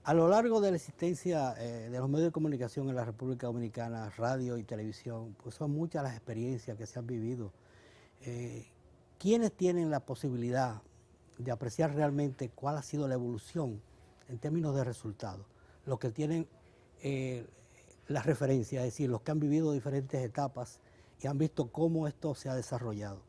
A lo largo de la existencia de los medios de comunicación en la República Dominicana, radio y televisión, pues son muchas las experiencias que se han vivido. ¿Quiénes tienen la posibilidad de apreciar realmente cuál ha sido la evolución en términos de resultados? Los que tienen la referencia, es decir, los que han vivido diferentes etapas y han visto cómo esto se ha desarrollado.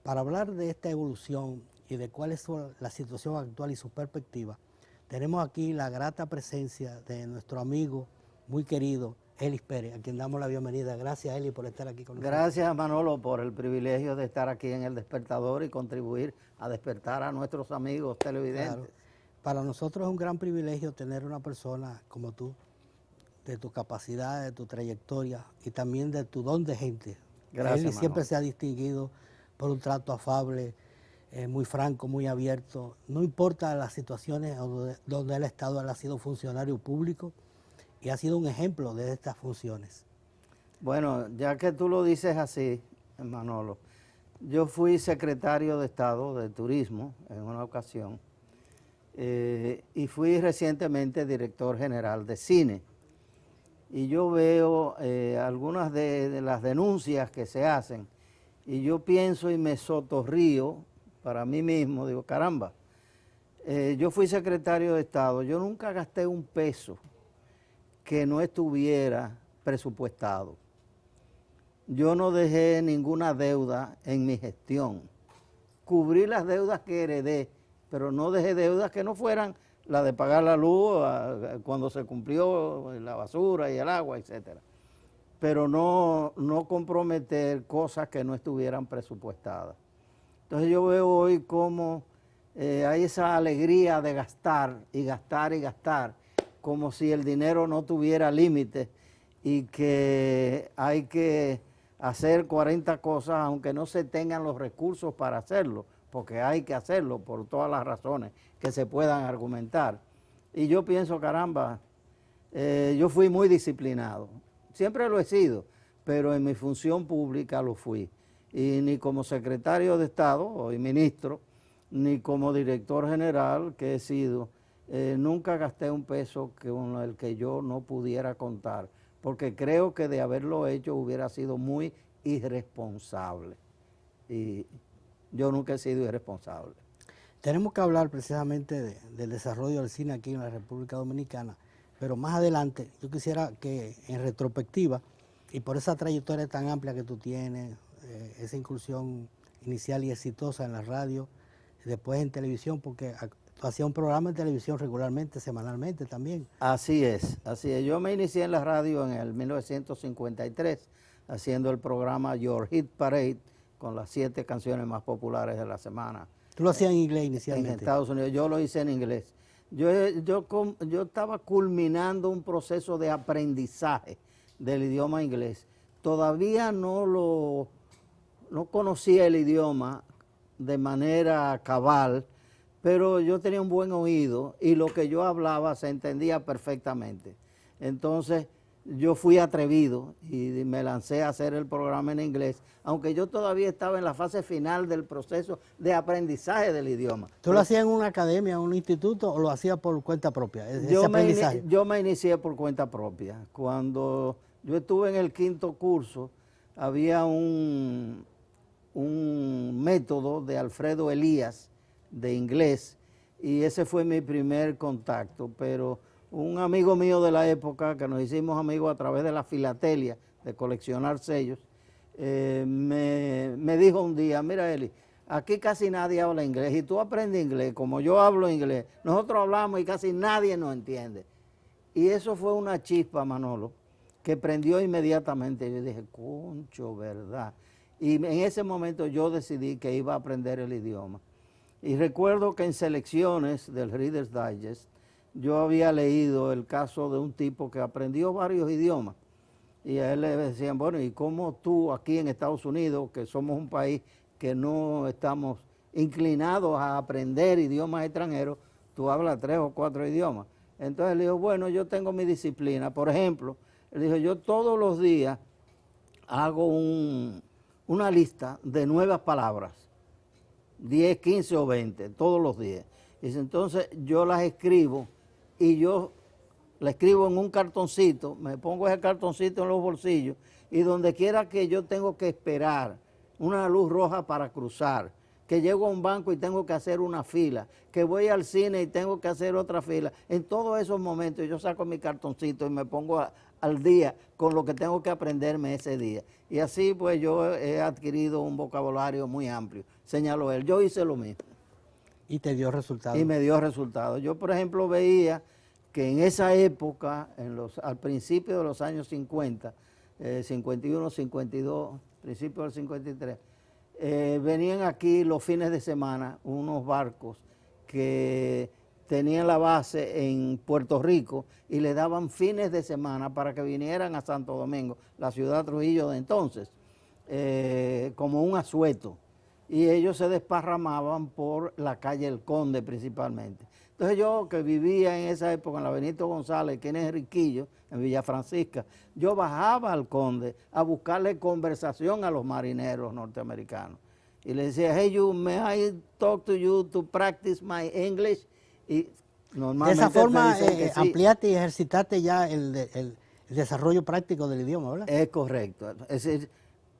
Para hablar de esta evolución y de cuál es la situación actual y su perspectiva, tenemos aquí la grata presencia de nuestro amigo muy querido, Elis Pérez, a quien damos la bienvenida. Gracias, Elis, por estar aquí con nosotros. Gracias, Manolo, por el privilegio de estar aquí en El Despertador y contribuir a despertar a nuestros amigos televidentes. Claro. Para nosotros es un gran privilegio tener una persona como tú, de tu capacidad, de tu trayectoria y también de tu don de gente. Gracias, Elis siempre Manolo. se ha distinguido por un trato afable, muy franco, muy abierto. No importa las situaciones donde él ha estado, él ha sido funcionario público y ha sido un ejemplo de estas funciones. Bueno, ya que tú lo dices así, Manolo, yo fui secretario de Estado de Turismo en una ocasión y fui recientemente director general de cine. Y yo veo algunas de las denuncias que se hacen y yo pienso y me sotorrío para mí mismo, digo, caramba, yo fui secretario de Estado, yo nunca gasté un peso que no estuviera presupuestado. Yo no dejé ninguna deuda en mi gestión. Cubrí las deudas que heredé, pero no dejé deudas que no fueran la de pagar la luz cuando se cumplió la basura y el agua, etcétera. Pero no comprometer cosas que no estuvieran presupuestadas. Entonces yo veo hoy cómo hay esa alegría de gastar y gastar y gastar, como si el dinero no tuviera límites y que hay que hacer 40 cosas aunque no se tengan los recursos para hacerlo, porque hay que hacerlo por todas las razones que se puedan argumentar. Y yo pienso, caramba, yo fui muy disciplinado, siempre lo he sido, pero en mi función pública lo fui. Y ni como secretario de Estado o ministro, ni como director general que he sido, nunca gasté un peso con el que yo no pudiera contar, porque creo que de haberlo hecho hubiera sido muy irresponsable. Y yo nunca he sido irresponsable. Tenemos que hablar precisamente del desarrollo del cine aquí en la República Dominicana, pero más adelante yo quisiera que en retrospectiva, y por esa trayectoria tan amplia que tú tienes, esa incursión inicial y exitosa en la radio, después en televisión, porque tú hacías un programa en televisión regularmente, semanalmente también. Así es, así es. Yo me inicié en la radio en el 1953, haciendo el programa Your Hit Parade, con las 7 canciones más populares de la semana. ¿Tú lo hacías en inglés inicialmente? En Estados Unidos, yo lo hice en inglés. Yo estaba culminando un proceso de aprendizaje del idioma inglés. Todavía no conocía el idioma de manera cabal, pero yo tenía un buen oído y lo que yo hablaba se entendía perfectamente. Entonces yo fui atrevido y me lancé a hacer el programa en inglés, aunque yo todavía estaba en la fase final del proceso de aprendizaje del idioma. ¿Tú lo hacías en una academia, en un instituto, o lo hacías por cuenta propia? Yo me inicié por cuenta propia. Cuando yo estuve en el 5º curso, había un método de Alfredo Elías de inglés y ese fue mi primer contacto, pero un amigo mío de la época, que nos hicimos amigos a través de la filatelia, de coleccionar sellos, me dijo un día, mira Eli, aquí casi nadie habla inglés y tú aprendes inglés, como yo hablo inglés, nosotros hablamos y casi nadie nos entiende. Y eso fue una chispa, Manolo, que prendió inmediatamente. Yo dije, concho, ¿verdad? Y en ese momento yo decidí que iba a aprender el idioma. Y recuerdo que en selecciones del Reader's Digest, yo había leído el caso de un tipo que aprendió varios idiomas. Y a él le decían, bueno, ¿y cómo tú aquí en Estados Unidos, que somos un país que no estamos inclinados a aprender idiomas extranjeros, tú hablas 3 o 4 idiomas? Entonces le dijo, bueno, yo tengo mi disciplina. Por ejemplo, él dijo, yo todos los días hago una lista de nuevas palabras, 10, 15 o 20, todos los días. Dice, entonces yo las escribo y yo la escribo en un cartoncito, me pongo ese cartoncito en los bolsillos y donde quiera que yo tengo que esperar una luz roja para cruzar, que llego a un banco y tengo que hacer una fila, que voy al cine y tengo que hacer otra fila, en todos esos momentos yo saco mi cartoncito y me pongo al día con lo que tengo que aprenderme ese día. Y así pues yo he adquirido un vocabulario muy amplio, señaló él. Yo hice lo mismo. ¿Y te dio resultados? Y me dio resultados. Yo, por ejemplo, veía que en esa época, al principio de los años 50, 51, 52, principio del 53, venían aquí los fines de semana unos barcos que tenían la base en Puerto Rico y le daban fines de semana para que vinieran a Santo Domingo, la ciudad Trujillo de entonces, como un asueto. Y ellos se desparramaban por la calle El Conde principalmente. Entonces yo, que vivía en esa época en la Benito González, que es Riquillo, en Villa Francisca, yo bajaba al Conde a buscarle conversación a los marineros norteamericanos. Y le decía, hey, may I talk to you to practice my English? Y normalmente de esa forma sí. ampliaste y ejercitaste ya el desarrollo práctico del idioma, ¿verdad? Es correcto. Es decir,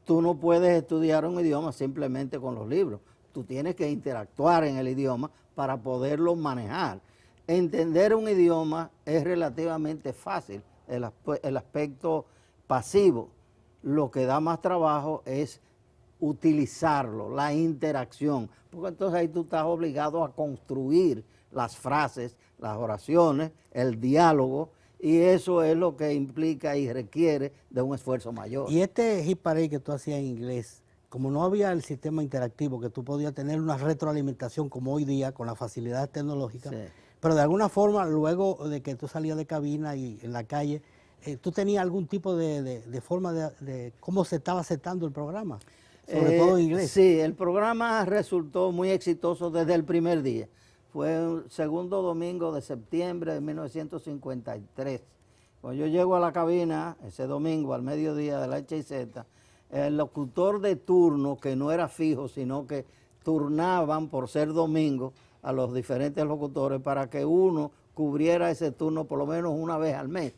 tú no puedes estudiar un idioma simplemente con los libros. Tú tienes que interactuar en el idioma para poderlo manejar. Entender un idioma es relativamente fácil, el aspecto pasivo. Lo que da más trabajo es utilizarlo, la interacción, porque entonces ahí tú estás obligado a construir las frases, las oraciones, el diálogo, y eso es lo que implica y requiere de un esfuerzo mayor. Y este hit parade que tú hacías en inglés, como no había el sistema interactivo, que tú podías tener una retroalimentación como hoy día con las facilidades tecnológicas, sí, pero de alguna forma luego de que tú salías de cabina y en la calle, ¿tú tenías algún tipo de forma de cómo se estaba aceptando el programa? Sobre todo en inglés. Sí, el programa resultó muy exitoso desde el primer día. Fue el segundo domingo de septiembre de 1953. Cuando yo llego a la cabina, ese domingo al mediodía de la HIZ, el locutor de turno, que no era fijo, sino que turnaban por ser domingo a los diferentes locutores para que uno cubriera ese turno por lo menos una vez al mes.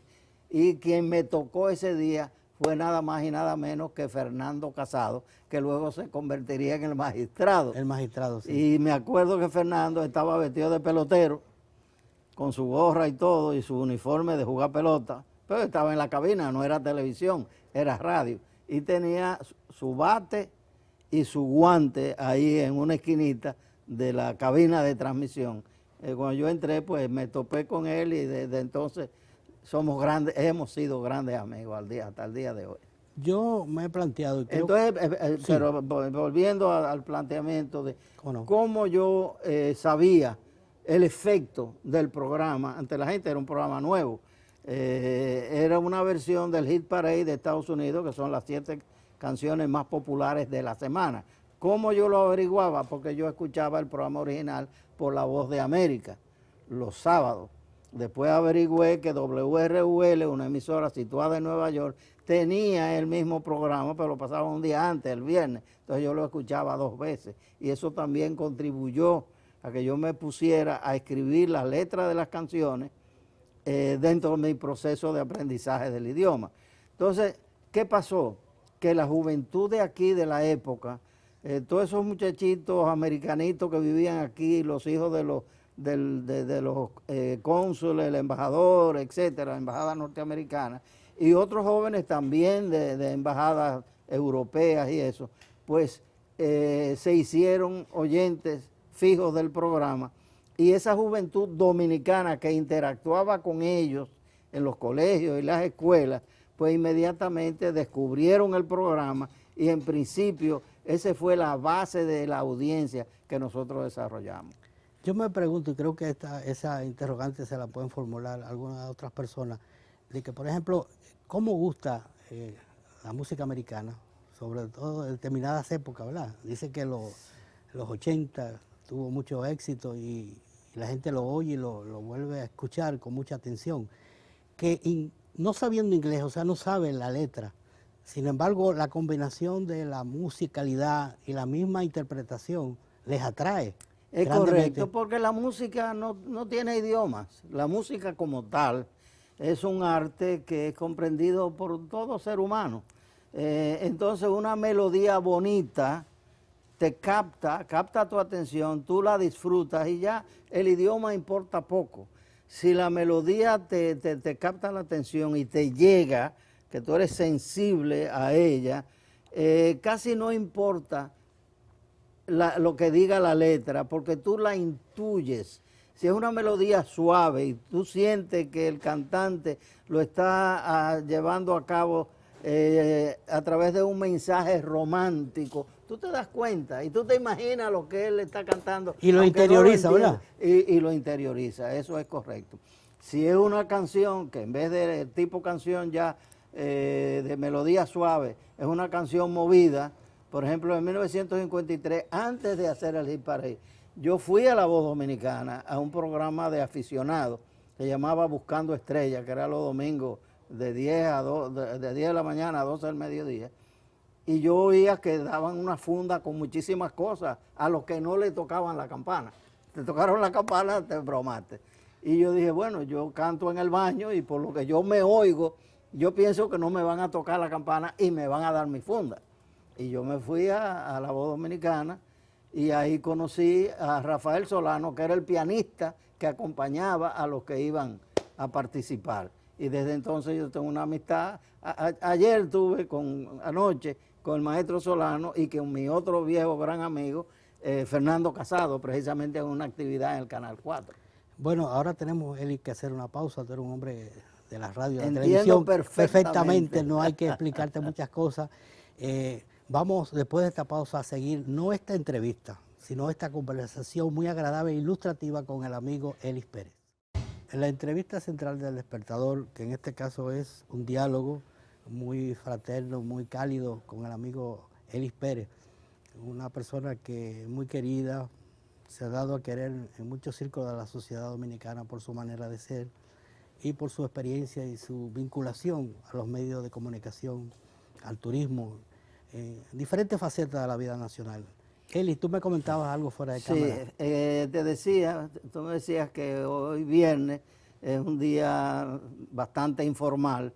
Y quien me tocó ese día fue nada más y nada menos que Fernando Casado, que luego se convertiría en el magistrado. El magistrado, sí. Y me acuerdo que Fernando estaba vestido de pelotero, con su gorra y todo, y su uniforme de jugar pelota, pero estaba en la cabina, no era televisión, era radio. Y tenía su bate y su guante ahí en una esquinita de la cabina de transmisión. Cuando yo entré, pues me topé con él y desde entonces somos grandes, hemos sido grandes amigos hasta el día de hoy. Yo me he planteado... Y creo entonces, sí, pero volviendo al planteamiento de cómo yo sabía el efecto del programa ante la gente, era un programa nuevo. Era una versión del Hit Parade de Estados Unidos, que son las 7 canciones más populares de la semana. ¿Cómo yo lo averiguaba? Porque yo escuchaba el programa original por La Voz de América, los sábados. Después averigüé que WRUL, una emisora situada en Nueva York, tenía el mismo programa, pero lo pasaba un día antes, el viernes. Entonces yo lo escuchaba 2 veces. Y eso también contribuyó a que yo me pusiera a escribir las letras de las canciones dentro de mi proceso de aprendizaje del idioma. Entonces, ¿qué pasó? Que la juventud de aquí, de la época, todos esos muchachitos americanitos que vivían aquí, los hijos de los cónsules, el embajador, etcétera, embajada norteamericana, y otros jóvenes también de embajadas europeas y eso, pues se hicieron oyentes fijos del programa, y esa juventud dominicana que interactuaba con ellos en los colegios y las escuelas, pues inmediatamente descubrieron el programa y en principio esa fue la base de la audiencia que nosotros desarrollamos. Yo me pregunto, y creo que esa interrogante se la pueden formular algunas otras personas, de que, por ejemplo, ¿cómo gusta la música americana? Sobre todo en determinadas épocas, ¿verdad? Dice que los 80 tuvo mucho éxito y la gente lo oye y lo vuelve a escuchar con mucha atención. Que no sabiendo inglés, o sea, no saben la letra, sin embargo, la combinación de la musicalidad y la misma interpretación les atrae. Es correcto, porque la música no tiene idiomas. La música como tal es un arte que es comprendido por todo ser humano. Entonces una melodía bonita te capta tu atención, tú la disfrutas y ya el idioma importa poco. Si la melodía te capta la atención y te llega, que tú eres sensible a ella, casi no importa lo que diga la letra, porque tú la intuyes. Si es una melodía suave y tú sientes que el cantante lo está llevando a cabo a través de un mensaje romántico, tú te das cuenta y tú te imaginas lo que él está cantando. Y lo interioriza, no ¿verdad? Y lo interioriza, eso es correcto. Si es una canción que en vez de tipo canción ya de melodía suave, es una canción movida, por ejemplo, en 1953, antes de hacer el Hit Parade, yo fui a La Voz Dominicana a un programa de aficionados que llamaba Buscando Estrellas, que era los domingos de 10 de la mañana a 12 del mediodía, y yo oía que daban una funda con muchísimas cosas a los que no le tocaban la campana. Te tocaron la campana, te bromaste. Y yo dije, bueno, yo canto en el baño y por lo que yo me oigo, yo pienso que no me van a tocar la campana y me van a dar mi funda. Y yo me fui a La Voz Dominicana y ahí conocí a Rafael Solano, que era el pianista que acompañaba a los que iban a participar. Y desde entonces yo tengo una amistad. Ayer tuve anoche con el maestro Solano y con mi otro viejo gran amigo, Fernando Casado, precisamente en una actividad en el Canal 4. Bueno, ahora tenemos, Eli, que hacer una pausa. Tú eres un hombre de la radio, de la televisión. televisión. Perfectamente, no hay que explicarte muchas cosas. Vamos, después de esta pausa, a seguir, no esta entrevista, sino esta conversación muy agradable e ilustrativa con el amigo Elis Pérez. En la entrevista central del Despertador, que en este caso es un diálogo muy fraterno, muy cálido con el amigo Elis Pérez, una persona que es muy querida, se ha dado a querer en muchos círculos de la sociedad dominicana por su manera de ser y por su experiencia y su vinculación a los medios de comunicación, al turismo, diferentes facetas de la vida nacional. Eli, tú me comentabas algo fuera de cámara. Sí, tú me decías que hoy viernes es un día bastante informal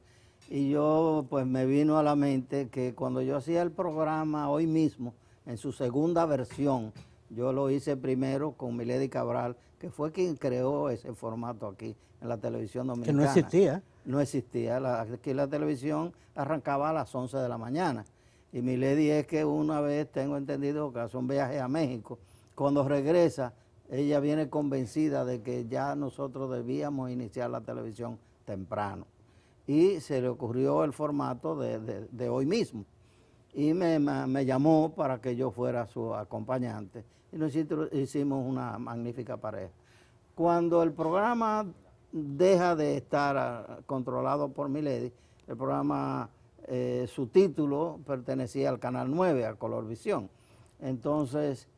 y yo pues me vino a la mente que cuando yo hacía el programa hoy mismo, en su segunda versión, yo lo hice primero con Milady Cabral, que fue quien creó ese formato aquí en la televisión dominicana. Que no existía. No existía, aquí la televisión arrancaba a las 11 de la mañana. Y Milady es que una vez, tengo entendido, que hace un viaje a México, cuando regresa, ella viene convencida de que ya nosotros debíamos iniciar la televisión temprano. Y se le ocurrió el formato de hoy mismo. Y me llamó para que yo fuera su acompañante. Y nosotros hicimos una magnífica pareja. Cuando el programa deja de estar controlado por Milady, el programa... su título pertenecía al Canal 9, a Colorvisión. Entonces,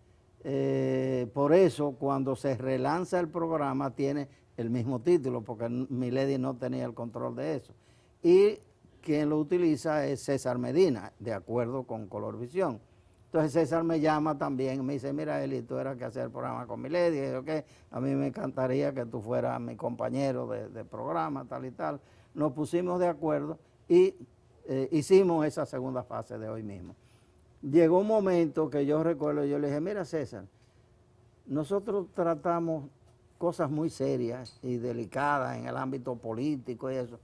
por eso, cuando se relanza el programa, tiene el mismo título, porque Milady no tenía el control de eso. Y quien lo utiliza es César Medina, de acuerdo con Colorvisión. Entonces César me llama también, me dice, mira Eli, tú eras que hacer el programa con Milady, y yo, okay, a mí me encantaría que tú fueras mi compañero de programa, tal y tal. Nos pusimos de acuerdo y hicimos esa segunda fase de hoy mismo. Llegó un momento que yo recuerdo, yo le dije, mira César, nosotros tratamos cosas muy serias y delicadas en el ámbito político y eso.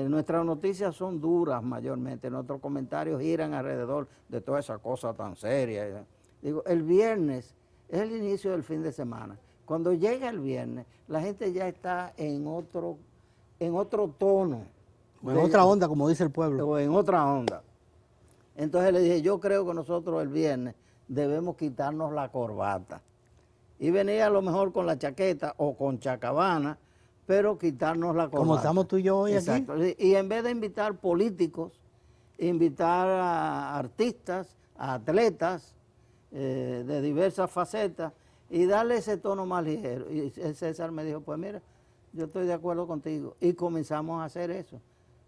Nuestras noticias son duras mayormente, nuestros comentarios giran alrededor de toda esa cosa tan seria. Digo, el viernes es el inicio del fin de semana. Cuando llega el viernes, la gente ya está en otro tono. O en otra onda, como dice el pueblo. O en otra onda. Entonces le dije, yo creo que nosotros el viernes debemos quitarnos la corbata. Y venía a lo mejor con la chaqueta o con chacabana, pero quitarnos la corbata. Como estamos tú y yo hoy. Exacto. Aquí. Y en vez de invitar políticos, invitar a artistas, a atletas de diversas facetas y darle ese tono más ligero. Y César me dijo, pues mira, yo estoy de acuerdo contigo. Y comenzamos a hacer eso.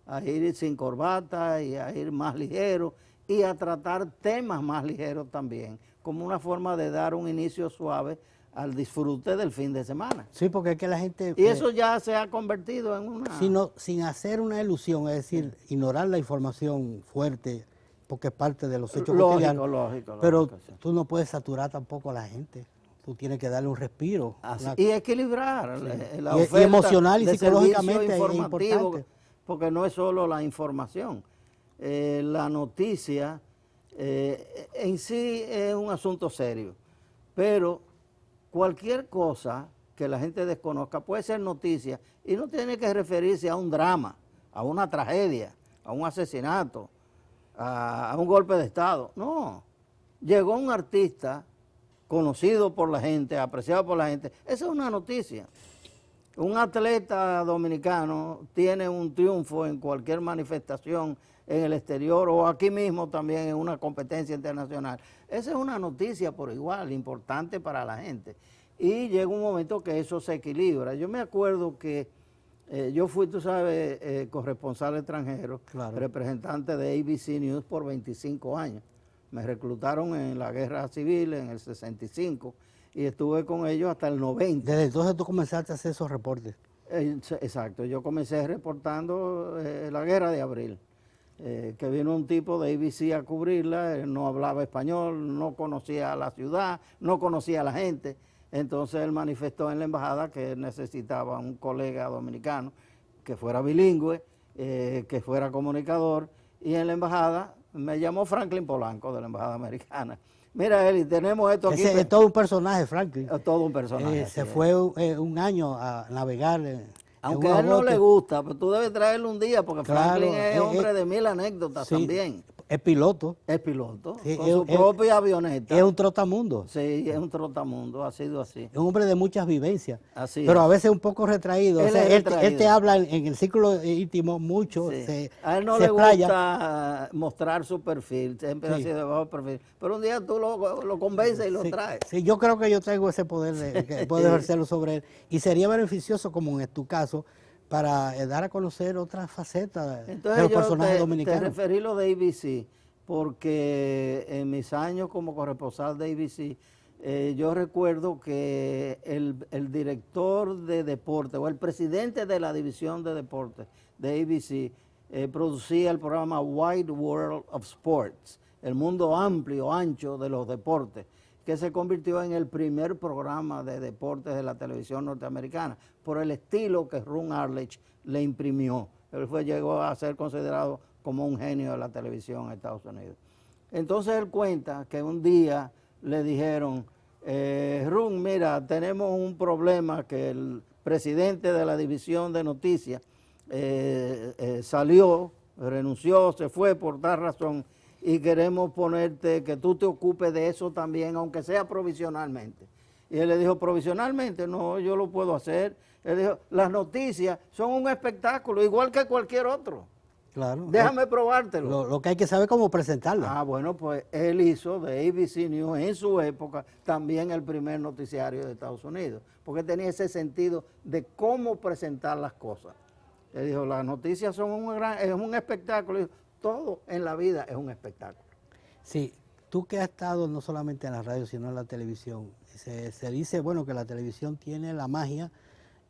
A ir sin corbata y a ir más ligero y a tratar temas más ligeros también, como una forma de dar un inicio suave al disfrute del fin de semana. Sí, porque es que la gente... Y eso ya se ha convertido en una... Sin hacer una ilusión, es decir, ignorar la información fuerte, porque es parte de los hechos cotidianos. Lógico, pero sí. tú no puedes saturar tampoco a la gente. Tú tienes que darle un respiro. Y equilibrar la y oferta emocional y de psicológicamente servicio es informativo, importante. porque no es solo la información. La noticia en sí es un asunto serio, pero cualquier cosa que la gente desconozca puede ser noticia y no tiene que referirse a un drama, a una tragedia, a un asesinato, a un golpe de Estado. No, llegó un artista conocido por la gente, apreciado por la gente. Esa es una noticia. Un atleta dominicano tiene un triunfo en cualquier manifestación en el exterior o aquí mismo también en una competencia internacional. Esa es una noticia por igual, importante para la gente. Y llega un momento que eso se equilibra. Yo me acuerdo que yo fui, tú sabes, corresponsal extranjero, claro, representante de ABC News por 25 años. Me reclutaron en la guerra civil en el 65 y estuve con ellos hasta el 90. Desde entonces tú comenzaste a hacer esos reportes. Exacto, yo comencé reportando la guerra de abril, que vino un tipo de ABC a cubrirla, él no hablaba español, no conocía la ciudad, no conocía a la gente, entonces él manifestó en la embajada que necesitaba un colega dominicano que fuera bilingüe, que fuera comunicador, y en la embajada me llamó Franklin Polanco de la embajada americana. Mira, Eli, tenemos esto aquí. Ese es todo un personaje, Franklin. Es todo un personaje. Se fue un año a navegar. Aunque a él no le gusta, pero tú debes traerlo un día, porque claro, Franklin es hombre de mil anécdotas sí, también. Es piloto. Es piloto, sí, con su propia avioneta. Es un trotamundo. Sí, es un trotamundo, ha sido así. Es un hombre de muchas vivencias, así pero es. A veces un poco retraído. Él, o sea, él te habla en el círculo íntimo mucho. Sí. A él no le gusta mostrar su perfil, siempre ha sido de bajo perfil. Pero un día tú lo convences y lo traes. Sí, yo creo que yo tengo ese poder de poder ejercerlo sobre él. Y sería beneficioso, como en tu caso, para dar a conocer otras facetas de los personajes dominicanos. Te referí lo de ABC, porque en mis años como corresponsal de ABC, yo recuerdo que el director de deporte o el presidente de la división de deportes de ABC producía el programa Wide World of Sports, el mundo amplio, ancho de los deportes, que se convirtió en el primer programa de deportes de la televisión norteamericana, por el estilo que Ron Arledge le imprimió. Él llegó a ser considerado como un genio de la televisión en Estados Unidos. Entonces él cuenta que un día le dijeron, Ron, mira, tenemos un problema, que el presidente de la división de noticias salió, renunció, se fue por tal razón, y queremos ponerte, que tú te ocupes de eso también, aunque sea provisionalmente. Y él le dijo, provisionalmente, no, yo lo puedo hacer. Él dijo, las noticias son un espectáculo, igual que cualquier otro. Claro. Déjame probártelo. Lo que hay que saber es cómo presentarlo. Ah, bueno, pues él hizo de ABC News en su época también el primer noticiario de Estados Unidos, porque tenía ese sentido de cómo presentar las cosas. Él dijo, las noticias son es un espectáculo. Dijo, todo en la vida es un espectáculo. Sí, tú que has estado no solamente en la radio, sino en la televisión, se dice, bueno, que la televisión tiene la magia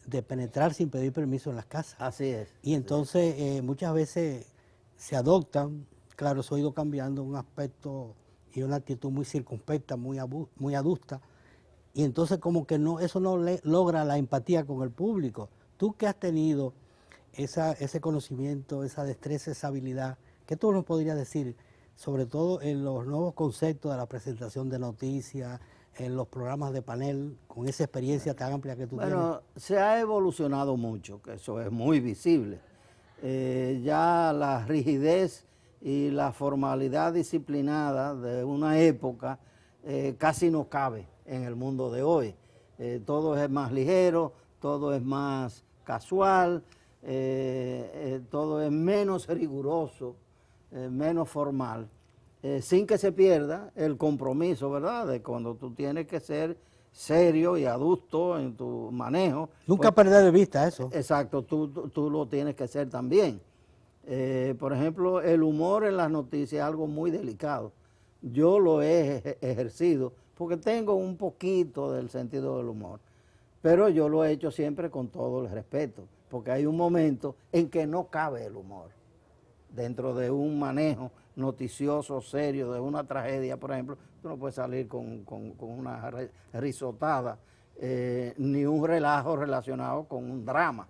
de penetrar sin pedir permiso en las casas. Así es. Y entonces muchas veces se adoptan, claro, eso ha ido cambiando, un aspecto y una actitud muy circunspecta, muy adusta, y entonces como que no, eso no logra la empatía con el público. Tú que has tenido ese conocimiento, esa destreza, esa habilidad, ¿qué tú nos podrías decir, sobre todo en los nuevos conceptos de la presentación de noticias, en los programas de panel, con esa experiencia tan amplia que tú tienes? Bueno, se ha evolucionado mucho, que eso es muy visible. Ya la rigidez y la formalidad disciplinada de una época casi no cabe en el mundo de hoy. Todo es más ligero, todo es más casual, todo es menos riguroso, menos formal, sin que se pierda el compromiso, ¿verdad?, de cuando tú tienes que ser serio y adusto en tu manejo. Nunca perder de vista eso. Exacto, tú lo tienes que ser también. Por ejemplo, el humor en las noticias es algo muy delicado. Yo lo he ejercido porque tengo un poquito del sentido del humor. Pero yo lo he hecho siempre con todo el respeto, porque hay un momento en que no cabe el humor. Dentro de un manejo noticioso, serio, de una tragedia, por ejemplo, tú no puedes salir con una risotada, ni un relajo relacionado con un drama.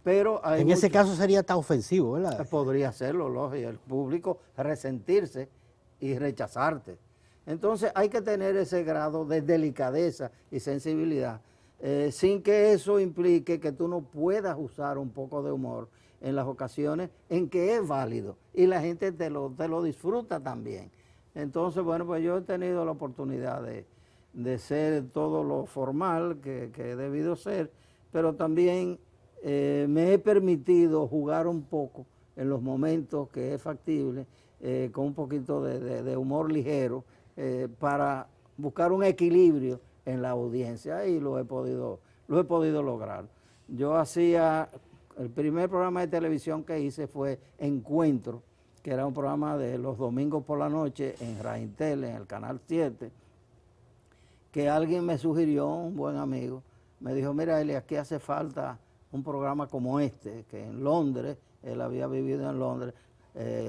Pero en ese caso sería hasta ofensivo, ¿verdad? Podría hacerlo, lógico, el público resentirse y rechazarte. Entonces hay que tener ese grado de delicadeza y sensibilidad, sin que eso implique que tú no puedas usar un poco de humor en las ocasiones en que es válido y la gente te lo disfruta también. Entonces, bueno, pues yo he tenido la oportunidad de ser todo lo formal que he debido ser, pero también me he permitido jugar un poco en los momentos que es factible, con un poquito de humor ligero, para buscar un equilibrio en la audiencia, y lo he podido lograr. Yo hacía, el primer programa de televisión que hice fue Encuentro, que era un programa de los domingos por la noche en Raintel, en el Canal 7, que alguien me sugirió, un buen amigo, me dijo, mira Eli, aquí hace falta un programa como este, que en Londres, él había vivido en Londres,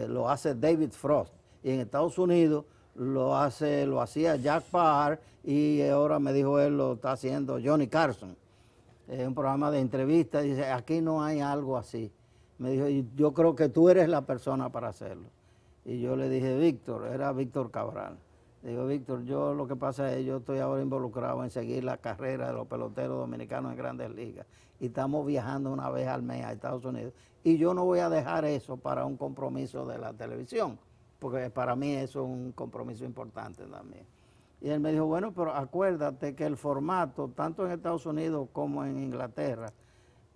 lo hace David Frost, y en Estados Unidos lo hacía Jack Paar, y ahora me dijo él lo está haciendo Johnny Carson. Es un programa de entrevistas, dice, aquí no hay algo así. Me dijo, yo creo que tú eres la persona para hacerlo. Y yo le dije, Víctor, era Víctor Cabral. Digo, Víctor, yo lo que pasa es, yo estoy ahora involucrado en seguir la carrera de los peloteros dominicanos en Grandes Ligas, y estamos viajando una vez al mes a Estados Unidos, y yo no voy a dejar eso para un compromiso de la televisión, porque para mí eso es un compromiso importante también. Y él me dijo, bueno, pero acuérdate que el formato, tanto en Estados Unidos como en Inglaterra,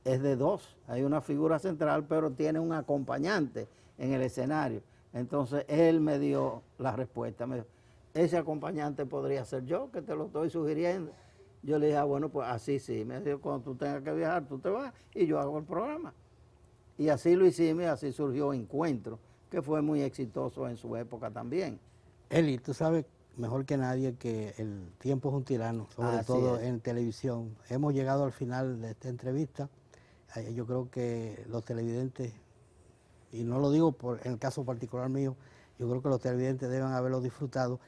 es de dos. Hay una figura central, pero tiene un acompañante en el escenario. Entonces él me dio la respuesta, me dijo, ese acompañante podría ser yo, que te lo estoy sugiriendo. Yo le dije, bueno, pues así sí. Me dijo, cuando tú tengas que viajar, tú te vas y yo hago el programa. Y así lo hicimos, y así surgió Encuentro, que fue muy exitoso en su época también. Eli, tú sabes mejor que nadie que el tiempo es un tirano, sobre todo en televisión. Hemos llegado al final de esta entrevista. Yo creo que los televidentes, y no lo digo en el caso particular mío, yo creo que los televidentes deben haberlo disfrutado,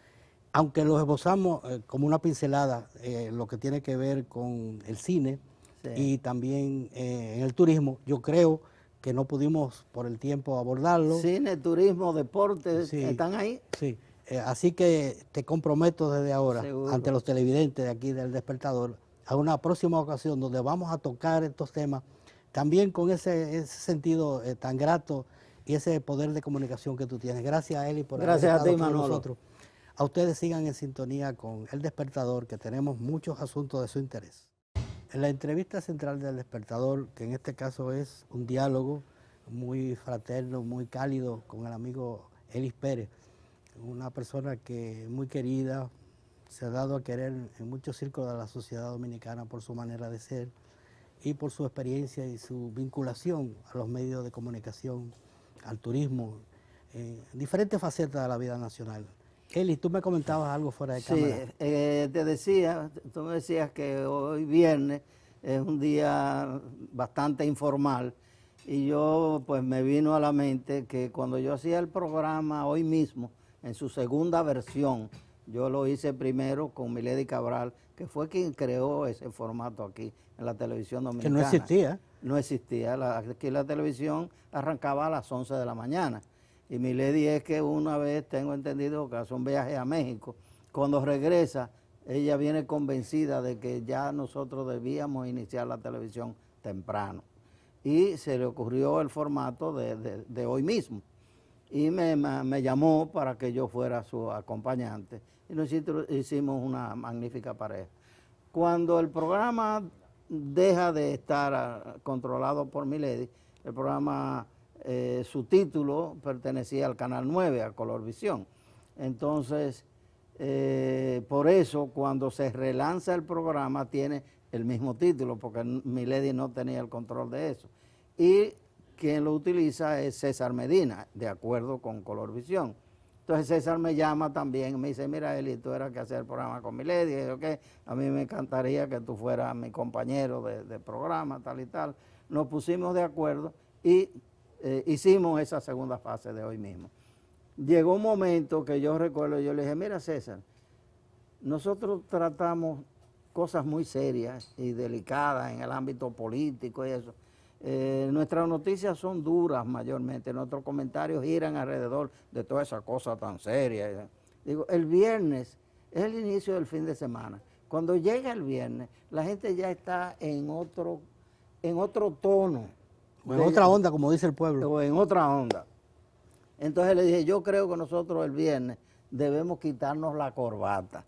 aunque lo esbozamos como una pincelada, lo que tiene que ver con el cine, sí, y también en el turismo. Yo creo que no pudimos por el tiempo abordarlo. Cine, turismo, deportes, sí, están ahí. Sí, así que te comprometo desde ahora, seguro, ante los televidentes de aquí del Despertador, a una próxima ocasión donde vamos a tocar estos temas, también con ese sentido tan grato y ese poder de comunicación que tú tienes. Gracias, Eli, por haber estado aquí con nosotros. A ustedes sigan en sintonía con El Despertador, que tenemos muchos asuntos de su interés. En la entrevista central del Despertador, que en este caso es un diálogo muy fraterno, muy cálido con el amigo Elis Pérez, una persona que es muy querida, se ha dado a querer en muchos círculos de la sociedad dominicana por su manera de ser y por su experiencia y su vinculación a los medios de comunicación, al turismo, diferentes facetas de la vida nacional. Eli, tú me comentabas algo fuera de cámara. Sí, tú me decías que hoy viernes es un día bastante informal, y yo pues me vino a la mente que cuando yo hacía el programa hoy mismo, en su segunda versión, yo lo hice primero con Milady Cabral, que fue quien creó ese formato aquí en la televisión dominicana. Que no existía. No existía, aquí la televisión arrancaba a las 11 de la mañana. Y Milady es que una vez, tengo entendido, que hace un viaje a México. Cuando regresa, ella viene convencida de que ya nosotros debíamos iniciar la televisión temprano. Y se le ocurrió el formato de hoy mismo. Y me llamó para que yo fuera su acompañante. Y nosotros hicimos una magnífica pareja. Cuando el programa deja de estar controlado por Milady, el programa, su título pertenecía al Canal 9, a Colorvisión. Entonces, por eso cuando se relanza el programa tiene el mismo título, porque Milady no tenía el control de eso. Y quien lo utiliza es César Medina, de acuerdo con Colorvisión. Entonces César me llama también, me dice, mira Eli, tú eras que hacer el programa con Milady, y yo, ¿qué? A mí me encantaría que tú fueras mi compañero de programa, tal y tal. Nos pusimos de acuerdo y hicimos esa segunda fase de hoy mismo. Llegó un momento que yo recuerdo, yo le dije, mira César, nosotros tratamos cosas muy serias y delicadas en el ámbito político y eso. Nuestras noticias son duras mayormente, nuestros comentarios giran alrededor de toda esa cosa tan seria. Digo, el viernes es el inicio del fin de semana. Cuando llega el viernes, la gente ya está en otro tono. O en otra onda, como dice el pueblo. O en otra onda. Entonces le dije, yo creo que nosotros el viernes debemos quitarnos la corbata.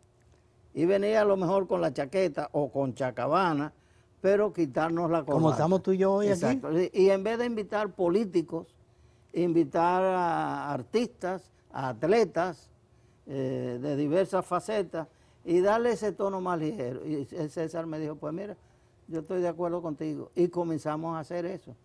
Y venía a lo mejor con la chaqueta o con chacabana, pero quitarnos la corbata. Como estamos tú y yo hoy. Exacto. Aquí. Y en vez de invitar políticos, invitar a artistas, a atletas de diversas facetas y darle ese tono más ligero. Y el César me dijo, pues mira, yo estoy de acuerdo contigo. Y comenzamos a hacer eso,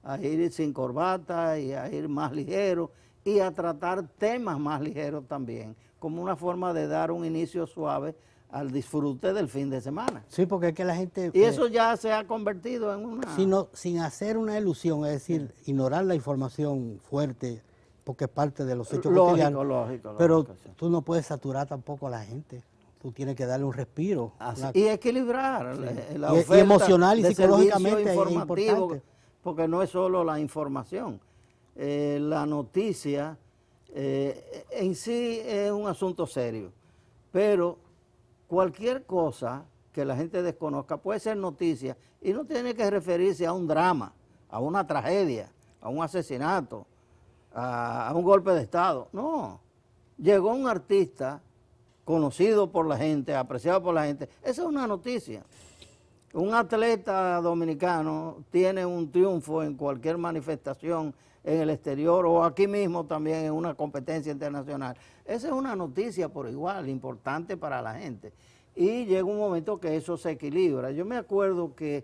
a ir sin corbata y a ir más ligero y a tratar temas más ligeros también, como una forma de dar un inicio suave al disfrute del fin de semana. Sí, porque es que la gente... Y eso ya se ha convertido en una... Sin hacer una ilusión, es decir, ignorar la información fuerte, porque es parte de los hechos cotidianos. Lógico, pero sí. Tú no puedes saturar tampoco a la gente. Tú tienes que darle un respiro. Y equilibrar la oferta y emocional y de psicológicamente es informativo, porque no es solo la información. La noticia en sí es un asunto serio, pero cualquier cosa que la gente desconozca puede ser noticia y no tiene que referirse a un drama, a una tragedia, a un asesinato, a un golpe de Estado. No, llegó un artista conocido por la gente, apreciado por la gente, esa es una noticia. Un atleta dominicano tiene un triunfo en cualquier manifestación en el exterior o aquí mismo también en una competencia internacional. Esa es una noticia por igual, importante para la gente. Y llega un momento que eso se equilibra. Yo me acuerdo que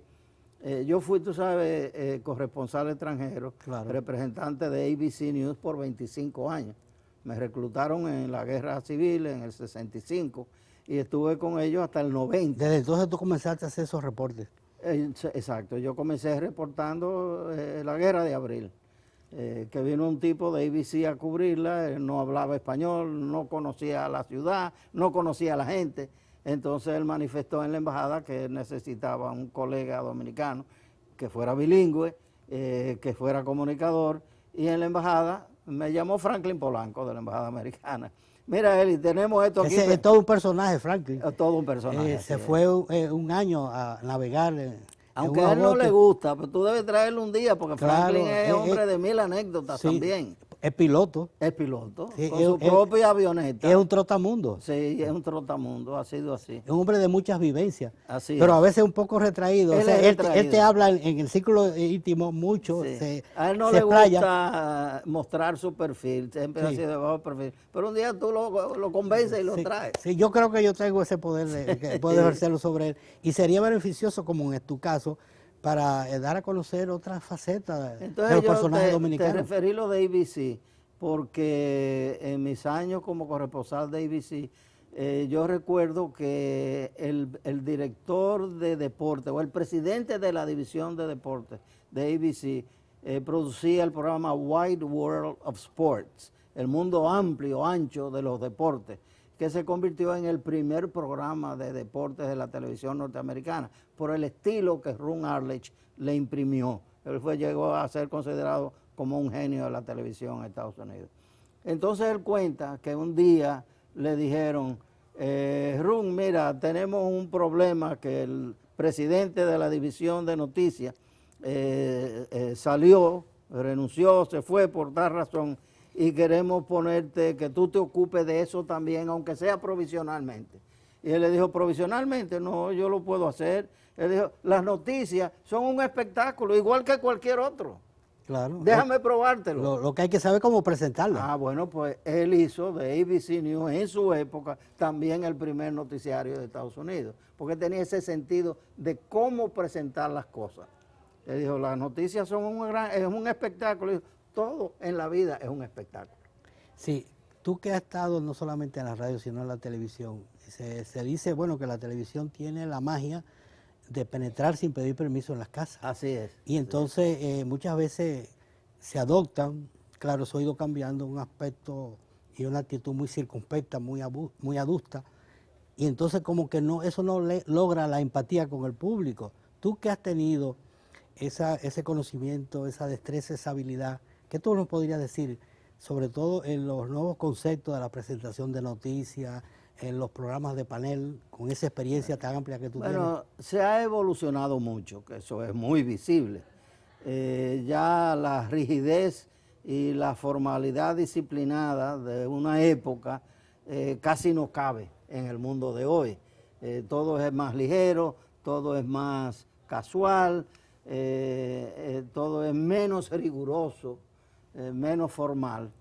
yo fui, tú sabes, corresponsal extranjero, claro, representante de ABC News por 25 años. Me reclutaron en la guerra civil en el 65 y estuve con ellos hasta el 90. Desde entonces tú comenzaste a hacer esos reportes. Exacto, yo comencé reportando la guerra de abril. Que vino un tipo de ABC a cubrirla, él no hablaba español, no conocía la ciudad, no conocía a la gente. Entonces él manifestó en la embajada que necesitaba un colega dominicano que fuera bilingüe, que fuera comunicador, y en la embajada me llamó Franklin Polanco de la embajada americana. Mira, Eli, tenemos esto aquí. Es todo un personaje, Franklin. Es todo un personaje. Se fue un año a navegar. Aunque a él no le gusta, pero tú debes traerle un día, porque claro, Franklin es hombre de mil anécdotas también. Es piloto. Es piloto, sí, con su propia avioneta. Es un trotamundo. Sí, es un trotamundo, ha sido así. Es un hombre de muchas vivencias. Así pero es. A veces un poco retraído. Él, o sea, él te habla en el círculo íntimo mucho. Sí. A él no le gusta mostrar su perfil, siempre ha sido de bajo perfil. Pero un día tú lo convences y lo traes. Sí, yo creo que yo tengo ese poder de poder ejercerlo sobre él. Y sería beneficioso, como en tu caso, para dar a conocer otras facetas de los personajes dominicanos. Te referí lo de ABC, porque en mis años como corresponsal de ABC, yo recuerdo que el director de deporte o el presidente de la división de deportes de ABC producía el programa Wide World of Sports, el mundo amplio, ancho de los deportes, que se convirtió en el primer programa de deportes de la televisión norteamericana, por el estilo que Ron Arledge le imprimió. Él llegó a ser considerado como un genio de la televisión en Estados Unidos. Entonces él cuenta que un día le dijeron, Ron, mira, tenemos un problema, que el presidente de la división de noticias salió, renunció, se fue por tal razón, y queremos ponerte, que tú te ocupes de eso también, aunque sea provisionalmente. Y él le dijo, provisionalmente, no, yo lo puedo hacer. Él dijo, las noticias son un espectáculo, igual que cualquier otro. Claro. Déjame probártelo. Lo que hay que saber es cómo presentarlo. Bueno, pues él hizo de ABC News en su época también el primer noticiario de Estados Unidos, porque tenía ese sentido de cómo presentar las cosas. Él dijo, las noticias son es un espectáculo. Todo en la vida es un espectáculo. Sí, Tú que has estado no solamente en la radio, sino en la televisión, se dice, bueno, que la televisión tiene la magia de penetrar sin pedir permiso en las casas. Así es. Y entonces muchas veces se adoptan, claro, eso ha ido cambiando, un aspecto y una actitud muy circunspecta, muy adusta, y entonces como que no, eso no logra la empatía con el público. Tú que has tenido ese conocimiento, esa destreza, esa habilidad, ¿qué tú nos podrías decir, sobre todo en los nuevos conceptos de la presentación de noticias, en los programas de panel, con esa experiencia tan amplia que tú tienes? Bueno, se ha evolucionado mucho, que eso es muy visible. Ya la rigidez y la formalidad disciplinada de una época casi no cabe en el mundo de hoy. Todo es más ligero, todo es más casual, todo es menos riguroso, menos formal,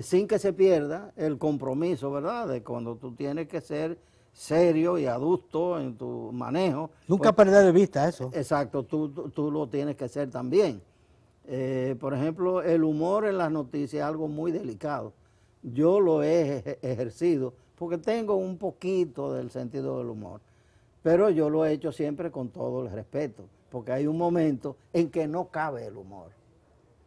sin que se pierda el compromiso, ¿verdad?, de cuando tú tienes que ser serio y adusto en tu manejo. Nunca perder de vista eso. Exacto, tú lo tienes que ser también. Por ejemplo, el humor en las noticias es algo muy delicado. Yo lo he ejercido porque tengo un poquito del sentido del humor, pero yo lo he hecho siempre con todo el respeto, porque hay un momento en que no cabe el humor.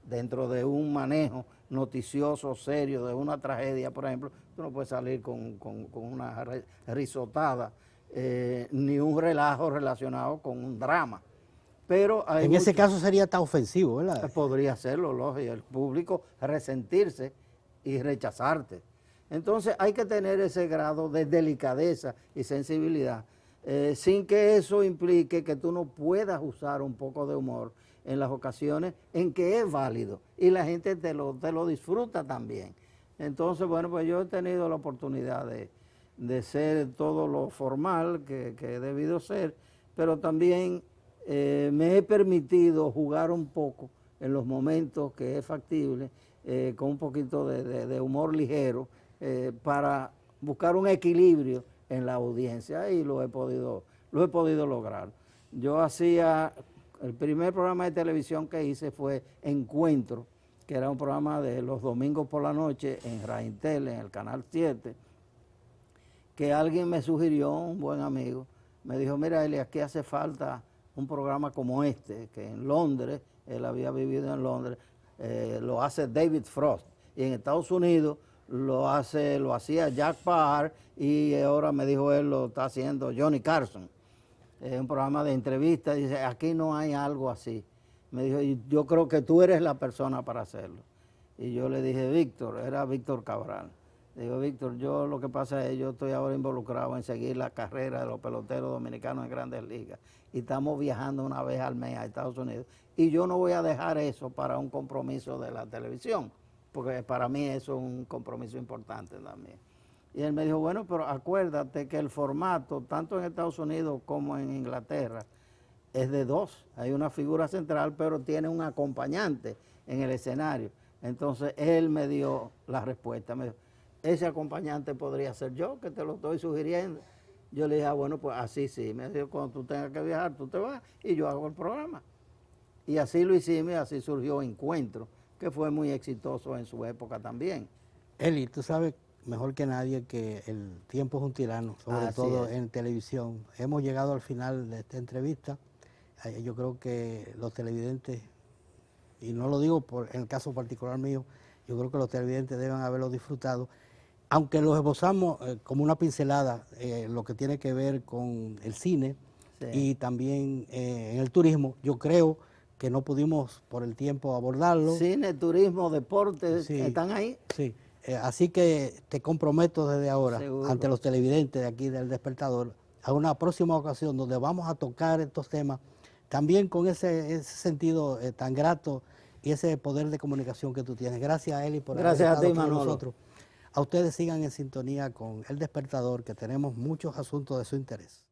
Dentro de un manejo noticioso, serio, de una tragedia, por ejemplo, tú no puedes salir con una risotada, ni un relajo relacionado con un drama. Pero en ese caso sería tan ofensivo, ¿verdad? Podría serlo, lógico, el público resentirse y rechazarte. Entonces hay que tener ese grado de delicadeza y sensibilidad, sin que eso implique que tú no puedas usar un poco de humor en las ocasiones en que es válido y la gente te lo disfruta también. Entonces, bueno, pues yo he tenido la oportunidad de ser todo lo formal que he debido ser, pero también me he permitido jugar un poco en los momentos que es factible, con un poquito de humor ligero, para buscar un equilibrio en la audiencia, y lo he podido lograr. Yo hacía, el primer programa de televisión que hice fue Encuentro, que era un programa de los domingos por la noche en Raintel, en el Canal 7, que alguien me sugirió, un buen amigo, me dijo, mira Eli, aquí hace falta un programa como este, que en Londres, él había vivido en Londres, lo hace David Frost, y en Estados Unidos lo hacía Jack Paar, y ahora me dijo él lo está haciendo Johnny Carson. Un programa de entrevistas, dice, aquí no hay algo así. Me dijo, yo creo que tú eres la persona para hacerlo. Y yo le dije, Víctor, era Víctor Cabral. Digo, Víctor, yo lo que pasa es, yo estoy ahora involucrado en seguir la carrera de los peloteros dominicanos en Grandes Ligas, y estamos viajando una vez al mes a Estados Unidos, y yo no voy a dejar eso para un compromiso de la televisión, porque para mí eso es un compromiso importante también. Y él me dijo, bueno, pero acuérdate que el formato, tanto en Estados Unidos como en Inglaterra, es de dos. Hay una figura central, pero tiene un acompañante en el escenario. Entonces él me dio la respuesta, me dijo, ese acompañante podría ser yo, que te lo estoy sugiriendo. Yo le dije, bueno, pues así sí. Me dijo, cuando tú tengas que viajar, tú te vas y yo hago el programa. Y así lo hicimos, y así surgió Encuentro, que fue muy exitoso en su época también. Eli, tú sabes mejor que nadie que el tiempo es un tirano, sobre todo en televisión. Hemos llegado al final de esta entrevista. Yo creo que los televidentes, y no lo digo en el caso particular mío, yo creo que los televidentes deben haberlo disfrutado, aunque los esbozamos como una pincelada, lo que tiene que ver con el cine, sí, y también en el turismo. Yo creo que no pudimos por el tiempo abordarlo. Cine, turismo, deportes, sí, ¿están ahí? Sí, así que te comprometo desde ahora, seguro, ante los televidentes de aquí del Despertador, a una próxima ocasión donde vamos a tocar estos temas, también con ese sentido tan grato y ese poder de comunicación que tú tienes. Gracias, Eli, por haber estado con nosotros. A ustedes sigan en sintonía con El Despertador, que tenemos muchos asuntos de su interés.